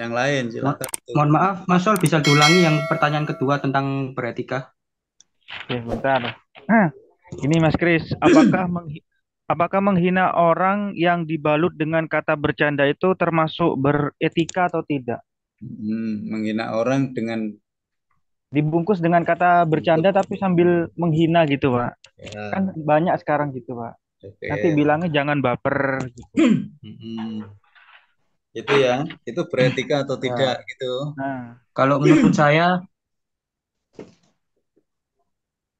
yang lain silakan tuh. Mohon maaf, Mas Sol bisa diulangi yang pertanyaan kedua tentang beretika? Oke, bentar. Ini Mas Kris, apakah menghina orang yang dibalut dengan kata bercanda itu termasuk beretika atau tidak? Menghina orang dengan Dibungkus dengan kata bentuk bercanda tapi sambil menghina gitu, Pak. Kan ya, banyak sekarang gitu, Pak. Nanti oke. bilangnya jangan baper gitu. Mm-mm. Itu ya, itu beretika atau tidak Ya. gitu. Nah, Kalau menurut saya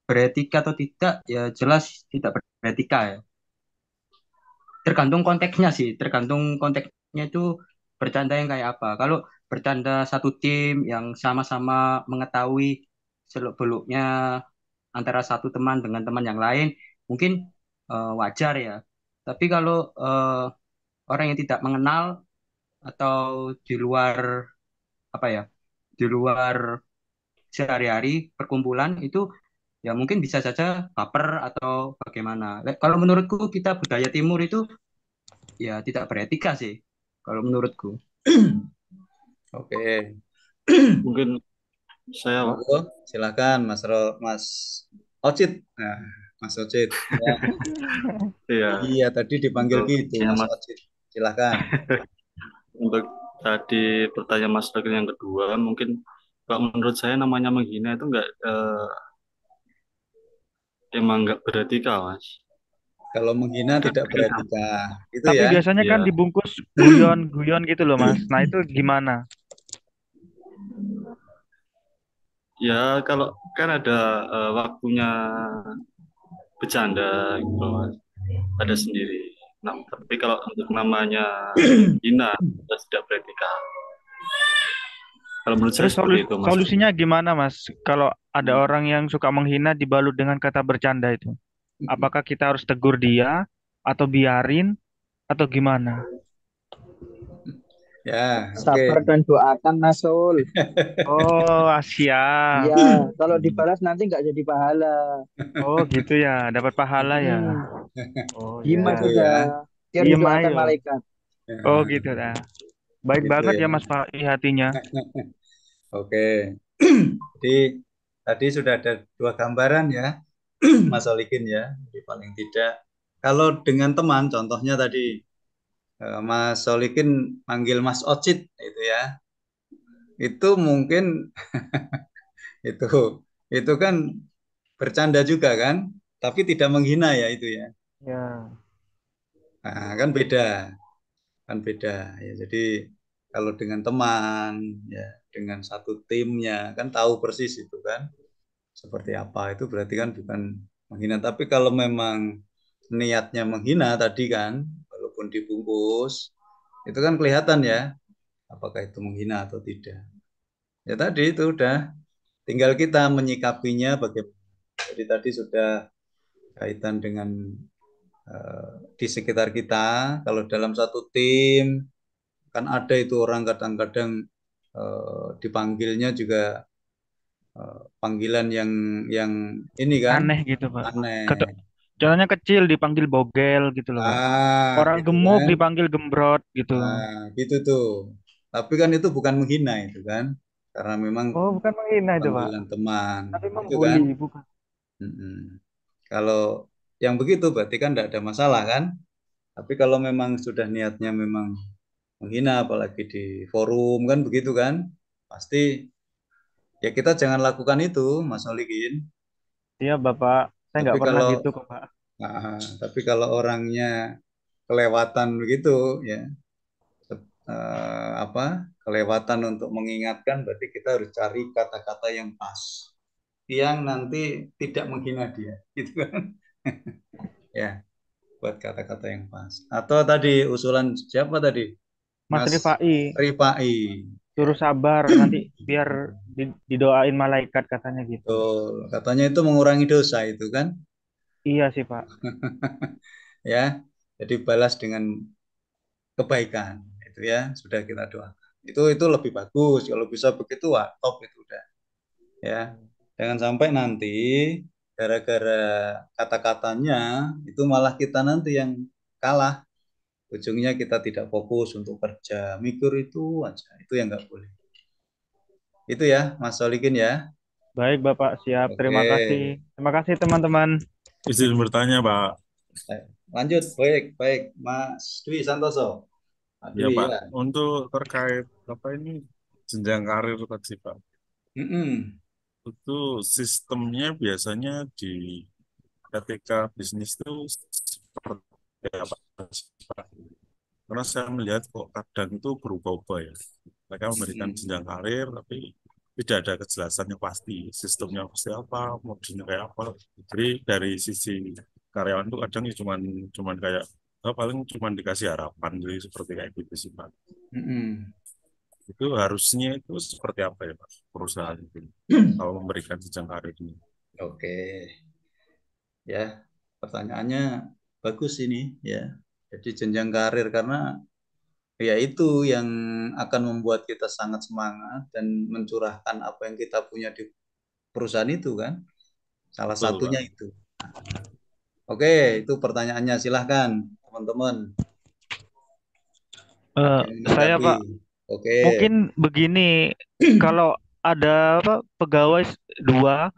beretika atau tidak, ya jelas tidak beretika ya. Tergantung konteksnya sih, tergantung konteksnya itu bercanda yang kayak apa. Kalau bercanda satu tim yang sama-sama mengetahui seluk-beluknya antara satu teman dengan teman yang lain, mungkin wajar ya. Tapi kalau orang yang tidak mengenal atau di luar apa ya, di luar sehari-hari perkumpulan itu ya mungkin bisa saja baper atau bagaimana. Kalau menurutku kita budaya timur itu ya tidak beretika sih kalau menurutku. Oke. Mungkin saya, Pak. Monggo, silakan Mas Ocit. Nah, Mas Ocit. Ya, Iya, iya tadi dipanggil untuk gitu ya, Mas Mas, Ocit. Silakan. untuk tadi pertanyaan Mas Ragil yang kedua, mungkin kalau menurut saya namanya menghina itu enggak emang enggak beretika, Mas. Kalau menghina tidak Kadang, beretika. Itu tapi ya. biasanya kan ya, dibungkus guyon-guyon gitu loh, Mas. Nah, itu gimana? ya kalau kan ada waktunya bercanda gitu, Mas. Ada sendiri. Nah, tapi kalau untuk namanya menghina, sudah tidak beretika. Kalau menurut saya Terus seperti itu, Mas. solusinya gimana, Mas? Kalau ada orang yang suka menghina dibalut dengan kata bercanda itu. Apakah kita harus tegur dia atau biarin atau gimana? Ya, oke. Sabar dan doakan Nasul. Oh, Iya, siap. kalau dibalas nanti nggak jadi pahala. Oh, gitu ya. Dapat pahala ya. Mm-mm. Oh, Diem Gitu aja, ya. ya. biar Diem didoakan ayo. malaikat. Oh, Ya, gitu dah. Baik gitu banget ya. ya Mas Pak hatinya. Oke. Jadi tadi sudah ada dua gambaran ya, Mas Solikin ya. Jadi paling tidak kalau dengan teman, contohnya tadi Mas Solikin manggil Mas Ocit itu ya, itu mungkin itu itu kan bercanda juga kan, tapi tidak menghina ya itu ya. Ya. Nah, kan beda ya. Jadi kalau dengan teman ya, dengan satu timnya kan tahu persis itu kan seperti apa itu berarti kan bukan menghina. Tapi kalau memang niatnya menghina tadi kan, walaupun dibungkus itu kan kelihatan ya apakah itu menghina atau tidak. Ya tadi itu udah tinggal kita menyikapinya bagaimana. Jadi tadi sudah kaitan dengan di sekitar kita. Kalau dalam satu tim kan ada itu orang kadang-kadang dipanggilnya juga panggilan yang ini kan Aneh gitu Pak. aneh. Contohnya kecil dipanggil bogel gitu loh Pak. Orang Gitu gemuk kan. dipanggil gembrot gitu. Gitu tuh. Tapi kan itu bukan menghina itu kan, karena memang Oh, bukan menghina itu Pak. panggilan teman, Tapi itu kan. membuli, bukan. Mm-mm. Kalau yang begitu berarti kan tidak ada masalah kan. Tapi kalau memang sudah niatnya memang menghina, apalagi di forum kan begitu kan, pasti ya kita jangan lakukan itu, Mas Olikin. Iya Bapak, saya Tapi nggak pernah kalau gitu kok Pak. tapi kalau orangnya kelewatan begitu ya, apa kelewatan untuk mengingatkan, berarti kita harus cari kata-kata yang pas, yang nanti tidak menghina dia, gitu kan? Ya, buat kata-kata yang pas. Atau tadi usulan siapa tadi? Mas Mas Rifai Rifai. Ya, suruh sabar nanti biar didoain malaikat katanya gitu. betul. Katanya itu mengurangi dosa itu kan? Iya sih Pak. Ya, jadi balas dengan kebaikan itu ya, sudah kita doakan. Itu lebih bagus kalau bisa begitu, wah top itu udah. Ya, jangan sampai nanti gara-gara kata-katanya itu malah kita nanti yang kalah ujungnya kita tidak fokus untuk kerja, mikir itu aja, itu yang nggak boleh. Itu ya, Mas Solikin ya. Baik, Bapak, siap. Oke. Terima kasih. Terima kasih, teman-teman. Izin bertanya, Pak. Lanjut, baik, baik, Mas Dwi Santoso. Pak Ya, Dwi Pak. ya. Untuk terkait apa ini jenjang karir tadi, Pak. Mm-mm. Itu sistemnya biasanya di ketika bisnis itu seperti apa, Pak? Karena saya melihat kok kadang itu berubah-ubah ya. Mereka memberikan Mm. jenjang karir, tapi tidak ada kejelasan yang pasti. Sistemnya pasti apa, modulnya kayak apa. Jadi dari sisi karyawan itu kadang ya cuman kayak paling cuman dikasih harapan, jadi seperti kayak gitu sih, Pak. Mm-mm. Itu harusnya itu seperti apa ya, Pak, perusahaan itu kalau memberikan jenjang karir ini? Oke, ya, pertanyaannya bagus ini ya. Jadi jenjang karir karena ya itu yang akan membuat kita sangat semangat dan mencurahkan apa yang kita punya di perusahaan itu kan. Salah Betul, Pak. satunya itu. Oke, itu pertanyaannya. Silahkan teman-teman ada Eh, yang saya, menanggapi. Pak, Oke. mungkin begini, kalau ada apa pegawai dua,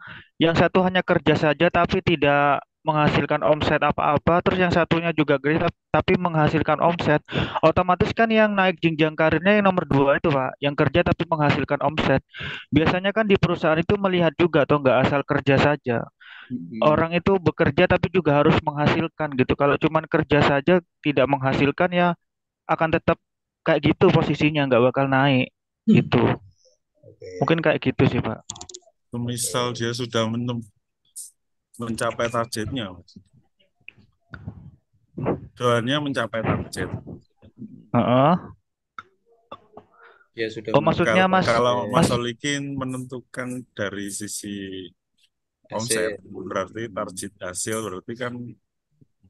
yang satu hanya kerja saja tapi tidak menghasilkan omset apa-apa, terus yang satunya juga kerja tapi menghasilkan omset, otomatis kan yang naik jenjang karirnya yang nomor dua itu, Pak, yang kerja tapi menghasilkan omset. Biasanya kan di perusahaan itu melihat juga, atau nggak asal kerja saja. Mm-mm. Orang itu bekerja tapi juga harus menghasilkan gitu. Kalau cuman kerja saja tidak menghasilkan, ya akan tetap kayak gitu posisinya, nggak bakal naik gitu. Oke. Mungkin kayak gitu sih, Pak. Misal dia sudah mencapai targetnya, Mas. Doanya mencapai target. Heeh. Dia sudah Oh, maksudnya Kalau, mencapai Mas, kalau Mas Mas, target Solikin menentukan dari sisi omset, hasil. berarti target hasil, berarti kan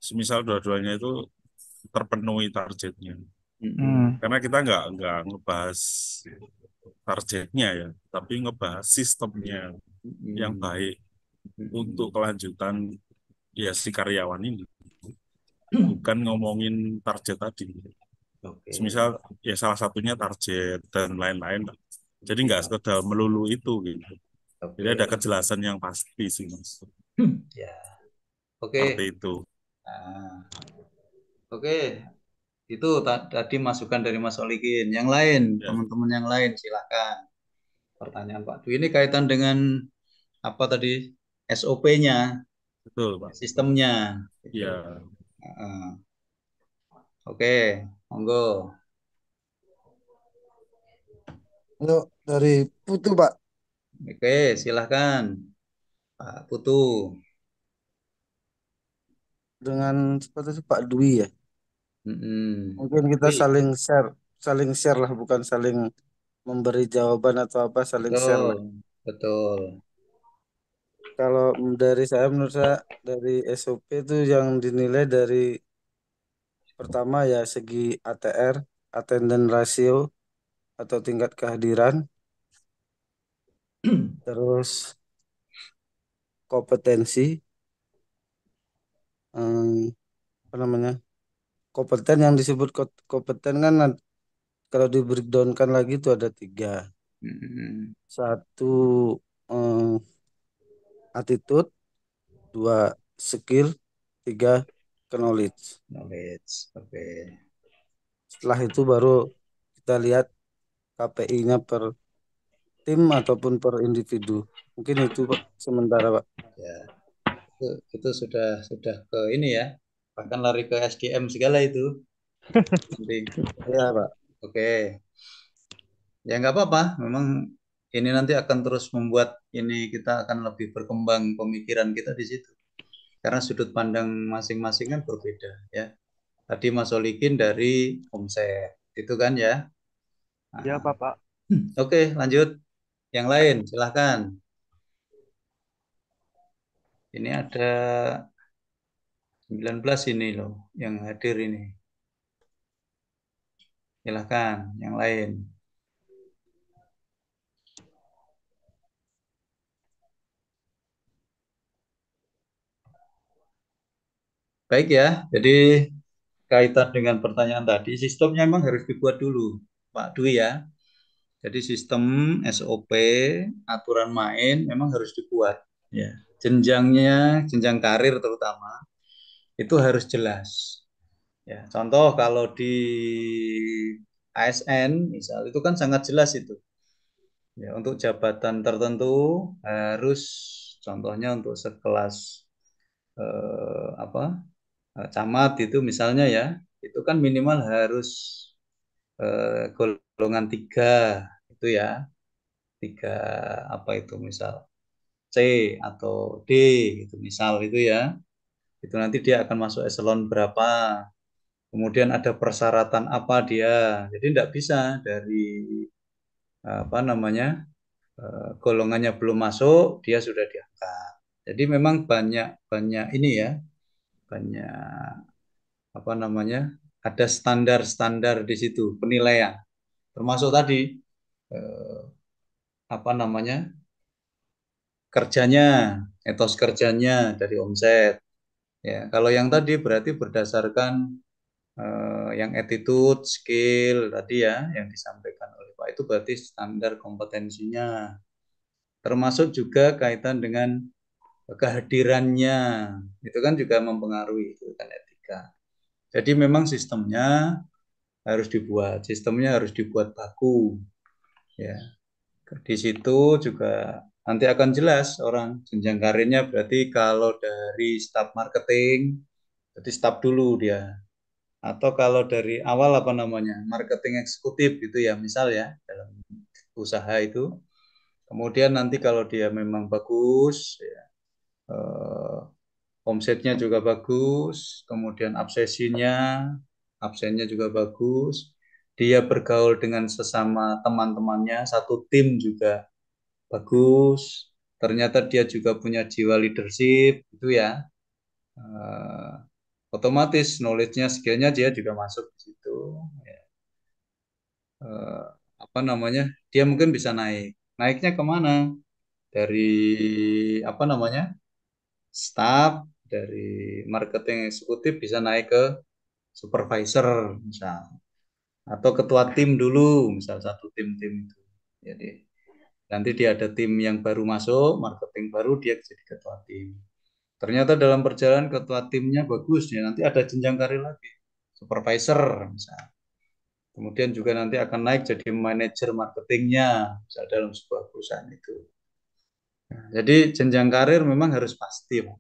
semisal dua-duanya itu terpenuhi targetnya. Mm-mm. hmm, Karena kita nggak ngebahas targetnya ya, tapi ngebahas sistemnya yang Mm-mm. baik untuk Mm-mm. kelanjutan ya si karyawan ini, bukan ngomongin target tadi. Oke. Misal ya salah satunya target dan lain-lain. Jadi nggak sekedar melulu itu gitu. Jadi ada Oke. kejelasan yang pasti sih, Mas. Ya. Seperti Oke. itu. Nah, oke. Itu tadi masukan dari Mas Olikin. Yang lain, Ya, teman-teman yang lain silakan. Pertanyaan Pak Dwi ini kaitan dengan apa tadi? SOP-nya, betul, Pak. sistemnya. Gitu. Ya, Heeh. Oke, monggo. Untuk dari Putu, Pak, Oke, silakan Pak Putu. dengan seperti itu Pak Dwi ya. Mm-mm. Mungkin kita Dwi, saling share lah, bukan saling memberi jawaban atau apa, saling share betul, lah. betul. Kalau dari saya, menurut saya dari SOP itu yang dinilai dari pertama ya segi ATR, attendance ratio atau tingkat kehadiran, terus kompetensi, eh, apa namanya, kompeten yang disebut kompeten kan kalau di breakdownkan lagi itu ada tiga. Mm-mm. Satu eh, attitude, dua skill, tiga knowledge. Knowledge, oke. Setelah itu baru kita lihat KPI-nya per tim ataupun per individu. Mungkin itu Pak sementara Pak. Ya, itu sudah ke ini ya. Bahkan lari ke SDM segala itu. Nanti. Ya Pak. Oke. Ya nggak apa-apa. Memang ini nanti akan terus membuat ini kita akan lebih berkembang pemikiran kita di situ. Karena sudut pandang masing-masing kan berbeda ya. Tadi Mas Solikin dari omset, itu kan ya. ya, Nah, Bapak. oke, lanjut. Yang lain, silahkan. Ini ada 19 ini loh yang hadir ini. Silahkan, yang lain. Baik ya, jadi kaitan dengan pertanyaan tadi, sistemnya memang harus dibuat dulu, Pak Dwi ya. Jadi sistem SOP, aturan main memang harus dibuat. Ya, jenjangnya, jenjang karir terutama itu harus jelas. Ya, contoh kalau di ASN misal itu kan sangat jelas itu. Ya, untuk jabatan tertentu harus contohnya untuk sekelas apa camat itu misalnya ya, itu kan minimal harus golongan 3 itu ya, 3 apa itu misal C atau D gitu misal itu ya, itu nanti dia akan masuk eselon berapa, kemudian ada persyaratan apa dia, jadi tidak bisa dari apa namanya golongannya belum masuk dia sudah diangkat. Jadi memang banyak banyak ini ya, banyak apa namanya ada standar-standar di situ penilaian, termasuk tadi eh, apa namanya kerjanya, etos kerjanya dari omset. Ya, kalau yang tadi berarti berdasarkan yang attitude, skill tadi ya yang disampaikan oleh Pak itu berarti standar kompetensinya. Termasuk juga kaitan dengan kehadirannya. Itu kan juga mempengaruhi itu kan etika. Jadi memang sistemnya harus dibuat baku. Ya, di situ juga nanti akan jelas orang jenjang karirnya berarti kalau dari staf marketing, berarti staf dulu dia. Atau kalau dari awal apa namanya, marketing eksekutif gitu ya, misal ya, dalam usaha itu. Kemudian nanti kalau dia memang bagus, ya, omsetnya juga bagus, kemudian absennya juga bagus, dia bergaul dengan sesama teman-temannya, satu tim juga bagus, ternyata dia juga punya jiwa leadership, itu ya, eh, otomatis knowledge-nya, skill-nya dia juga masuk di situ. Ya. Eh, apa namanya? Dia mungkin bisa naik. Naiknya kemana? Dari apa namanya? Staff, dari marketing eksekutif bisa naik ke supervisor misal, atau ketua tim dulu, misal satu tim-tim itu. Jadi nanti dia ada tim yang baru masuk, marketing baru dia jadi ketua tim. Ternyata dalam perjalanan ketua timnya bagus ya, nanti ada jenjang karir lagi, supervisor misal. Kemudian juga nanti akan naik jadi manajer marketingnya, misal dalam sebuah perusahaan itu. Nah, jadi jenjang karir memang harus pasti, Pak.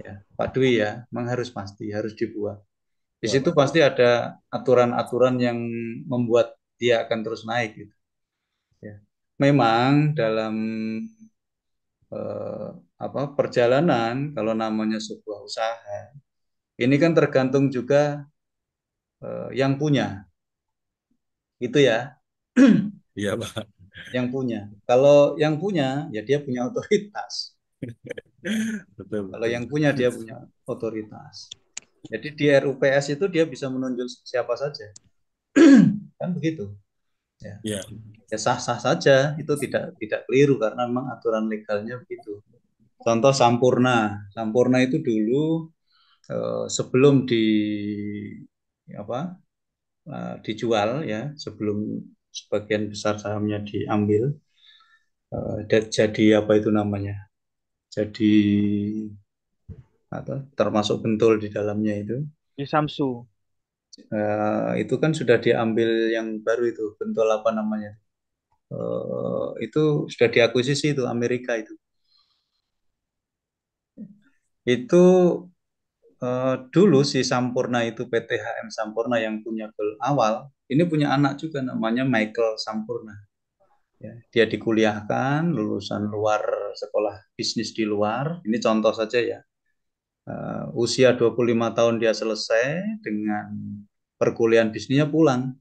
Ya, Pak Dwi ya, memang harus pasti, harus dibuat. Di Ya, situ Pak. pasti ada aturan-aturan yang membuat dia akan terus naik gitu. Ya. Memang dalam eh, apa perjalanan kalau namanya sebuah usaha, ini kan tergantung juga yang punya, gitu ya. Iya, Pak. Yang punya. Kalau yang punya, ya dia punya otoritas. Ya. Betul, Kalau betul. yang punya dia punya otoritas. Jadi di RUPS itu dia bisa menunjuk siapa saja, kan begitu. Ya, Ya, ya sah-sah saja, itu tidak keliru karena memang aturan legalnya begitu. Contoh Sampurna, Sampurna itu dulu sebelum apa dijual ya, sebelum sebagian besar sahamnya diambil, jadi apa itu namanya, jadi atau termasuk Bentul di dalamnya itu. Di Samsu. Itu kan sudah diambil yang baru itu Bentul apa namanya, itu sudah diakuisisi itu Amerika itu dulu si Sampurna itu PT HM Sampurna yang punya goal awal ini punya anak juga namanya Michael Sampurna ya, dia dikuliahkan lulusan luar, sekolah bisnis di luar, ini contoh saja ya. Usia 25 tahun dia selesai dengan perkuliahan bisnisnya, pulang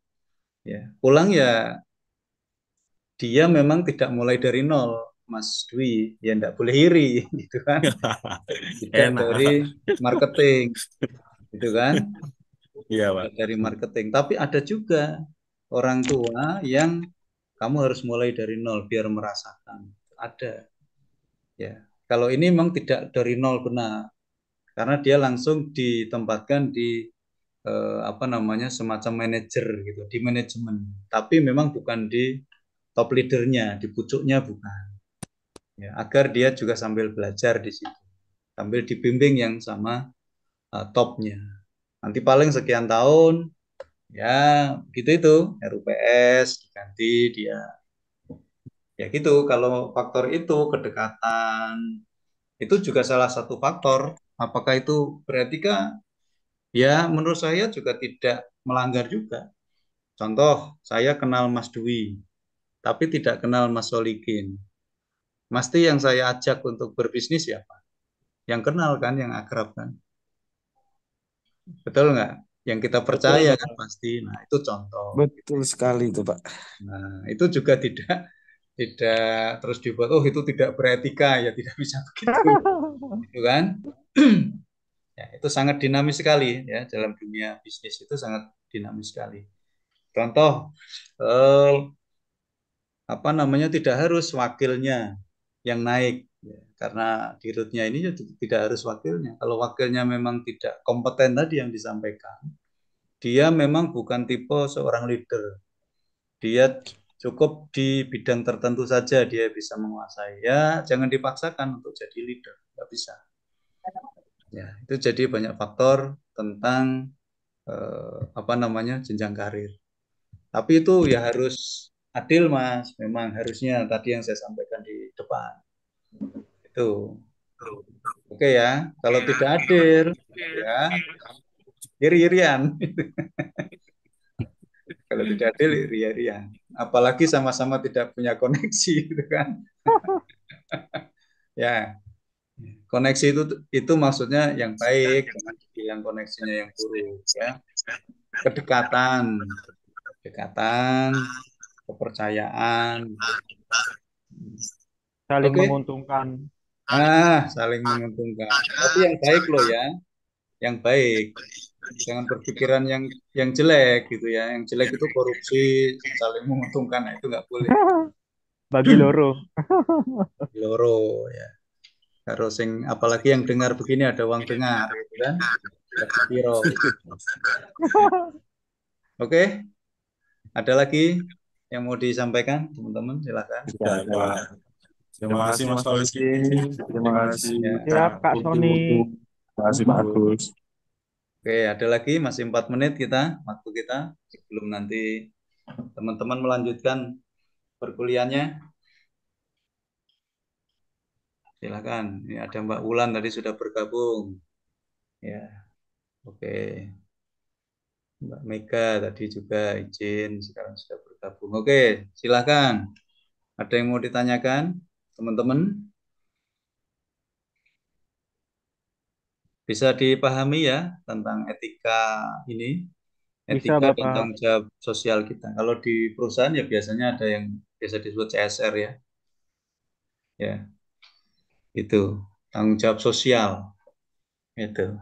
ya, dia memang tidak mulai dari nol, Mas Dwi, ya enggak boleh iri gitu kan, tidak dari enak. marketing gitu kan, Iya, Pak. tidak dari marketing, tapi ada juga orang tua yang kamu harus mulai dari nol biar merasakan, ada ya. Kalau ini memang tidak dari nol benar, karena dia langsung ditempatkan di apa namanya semacam manajer gitu di manajemen, tapi memang bukan di top leadernya, di pucuknya bukan. Ya, agar dia juga sambil belajar di situ, sambil dibimbing yang sama topnya. Nanti paling sekian tahun, ya gitu itu RUPS diganti dia. Ya gitu, kalau faktor itu kedekatan, itu juga salah satu faktor. Apakah itu beretika? Ya menurut saya juga tidak melanggar juga. Contoh, saya kenal Mas Dwi, tapi tidak kenal Mas Solikin. Pasti yang saya ajak untuk berbisnis siapa? Yang kenal kan, yang akrab kan. Betul nggak? Yang kita Betul, percaya kan betul. pasti. Nah, itu contoh. Betul sekali itu, Pak. Nah, itu juga tidak terus dibuat, oh itu tidak beretika, ya tidak bisa begitu. Itu kan? Ya, itu sangat dinamis sekali ya, dalam dunia bisnis itu sangat dinamis sekali. Contoh, eh, apa namanya, tidak harus wakilnya yang naik ya, karena di rootnya ini ya tidak harus wakilnya. Kalau wakilnya memang tidak kompeten tadi yang disampaikan, dia memang bukan tipe seorang leader. Dia cukup di bidang tertentu saja dia bisa menguasai. Ya, jangan dipaksakan untuk jadi leader, nggak bisa. Ya, itu jadi banyak faktor tentang apa namanya jenjang karir. Tapi itu ya harus adil, Mas. Memang harusnya tadi yang saya sampaikan di depan. Itu. Oke ya. Kalau tidak adil, ya iri-irian. Kalau tidak adil, iri-irian. Apalagi sama-sama tidak punya koneksi, gitu kan. Ya, koneksi itu maksudnya yang baik, yang koneksinya yang buruk, ya. Kedekatan, kedekatan, kepercayaan. Saling Oke. menguntungkan. Saling menguntungkan. Tapi yang baik loh ya, yang baik. Jangan berpikiran yang jelek gitu ya. Yang jelek itu korupsi, saling menguntungkan. Nah, itu nggak boleh. Bagi loro. Loro ya. Harus apalagi yang dengar begini ada uang dengar gitu kan. Bagi piro. Oke, ada lagi yang mau disampaikan teman-teman? Silakan. Sudah, Pak. Terima kasih Mas Fauzi. Terima kasih Ya. Siap, Kak Sony. Terima kasih Pak Agus. Oke, ada lagi masih 4 menit waktu kita sebelum nanti teman-teman melanjutkan perkuliahannya. Silakan. Ini ada Mbak Wulan tadi sudah bergabung. Ya, oke. Mbak Mega tadi juga izin sekarang sudah bergabung. Oke, silakan. Ada yang mau ditanyakan, teman-teman? Bisa dipahami ya tentang etika ini, Bisa, etika dan Bapak. tanggung jawab sosial kita. Kalau di perusahaan ya biasanya ada yang biasa disebut CSR ya. Ya, itu tanggung jawab sosial itu.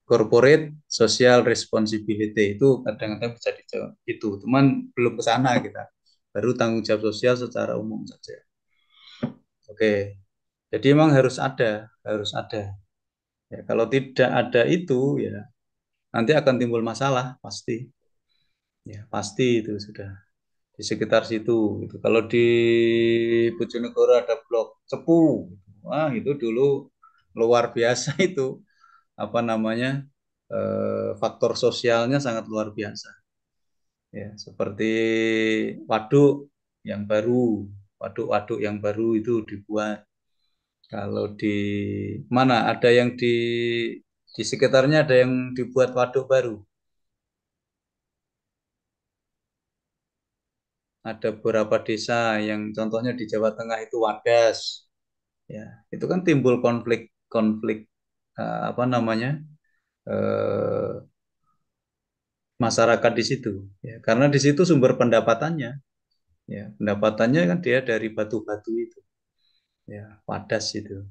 Corporate Social Responsibility itu kadang-kadang bisa dijawab itu, cuman belum ke sana kita. Baru tanggung jawab sosial secara umum saja. Oke. Jadi memang harus ada, harus ada. Ya, kalau tidak ada itu ya nanti akan timbul masalah pasti. Ya, pasti itu sudah di sekitar situ gitu. Kalau di Bojonegoro ada blok cepu. Wah, itu dulu luar biasa itu apa namanya? Faktor sosialnya sangat luar biasa. Ya, seperti waduk yang baru, waduk-waduk yang baru itu dibuat. Kalau di mana ada yang di sekitarnya ada yang dibuat waduk baru. Ada beberapa desa yang contohnya di Jawa Tengah itu Wadas. Ya, itu kan timbul konflik apa namanya? eh, masyarakat di situ. Ya, karena di situ sumber pendapatannya. Ya, pendapatannya kan dia dari batu-batu itu. Ya, Wadas itu.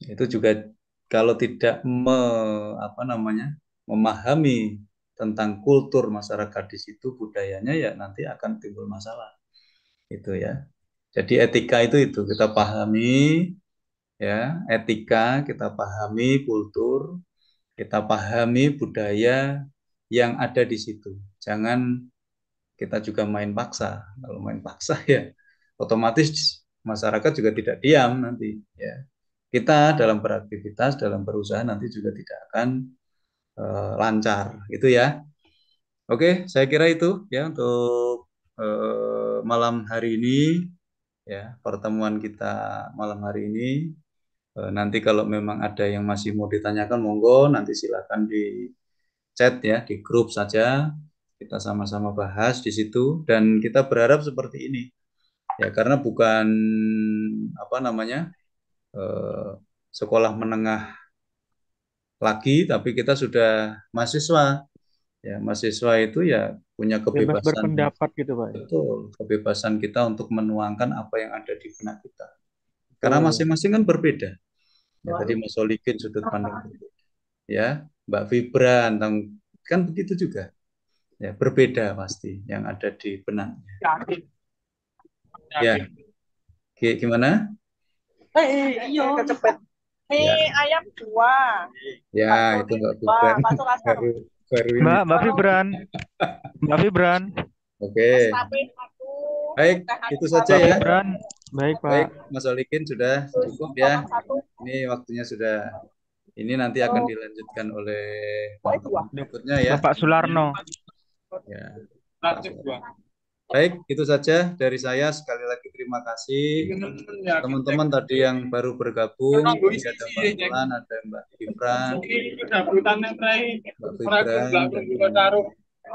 Itu juga kalau tidak apa namanya memahami tentang kultur masyarakat di situ budayanya ya nanti akan timbul masalah itu ya. Jadi etika itu kita pahami ya, etika kita pahami kultur, kita pahami budaya, yang ada di situ. Jangan kita juga main paksa. Kalau main paksa ya otomatis masyarakat juga tidak diam nanti ya. Kita dalam beraktivitas, dalam berusaha nanti juga tidak akan lancar gitu ya. Oke, saya kira itu ya untuk malam hari ini ya, pertemuan kita malam hari ini. Nanti kalau memang ada yang masih mau ditanyakan, monggo nanti silakan di chat ya, di grup saja. Kita sama-sama bahas di situ dan kita berharap seperti ini. Ya, karena bukan apa namanya? Sekolah menengah lagi, tapi kita sudah mahasiswa. Ya, mahasiswa itu ya punya Bebas kebebasan, berpendapat gitu, Pak. betul, kebebasan kita untuk menuangkan apa yang ada di benak kita. Karena masing-masing kan berbeda. Ya, tadi Mas Solikin sudut pandang berbeda. Ya, Mbak Vibra kan begitu juga. Ya, berbeda pasti yang ada di benaknya. Ya, gimana? Iya, kecepet. Ya. Ayam 2. Ya, itu Mbak Vibran. Baru ini. Mbak Vibran. Mbak Vibran. Oke. Baik, itu saja Mbak ya. Vibran. Baik, Pak. Baik, Mas Olikin sudah cukup ya. Ini waktunya sudah. Ini nanti akan dilanjutkan oleh berikutnya ya. Bapak Sularno. Ya. Baik, itu saja dari saya. Sekali lagi terima kasih teman-teman tadi yang baru bergabung. Tadi ada Mbak Mulan, ada Mbak Gibran, Mbak Gibran.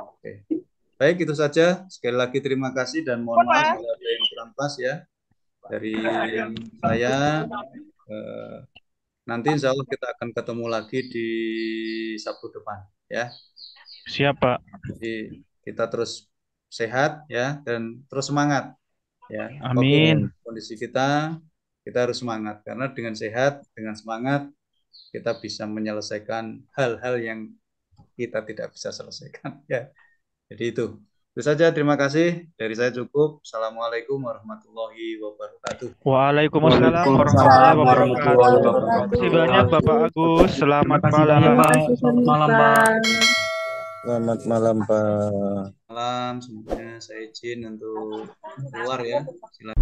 Oke. Baik, itu saja. Sekali lagi terima kasih dan mohon maaf kalau ada yang kurang pas ya dari saya. Nanti insya Allah kita akan ketemu lagi di Sabtu depan ya. Siapa? Jadi kita terus sehat ya dan terus semangat ya. Amin. Kondisi kita harus semangat karena dengan sehat, dengan semangat kita bisa menyelesaikan hal-hal yang kita tidak bisa selesaikan ya. Jadi itu saja, terima kasih dari saya cukup. Assalamualaikum warahmatullahi wabarakatuh. Waalaikumsalam warahmatullahi wabarakatuh. Terima kasih banyak Bapak Agus. Selamat malam. Selamat malam, Pak. Selamat malam, Pak. Malam semuanya, saya izin untuk keluar ya. Silakan.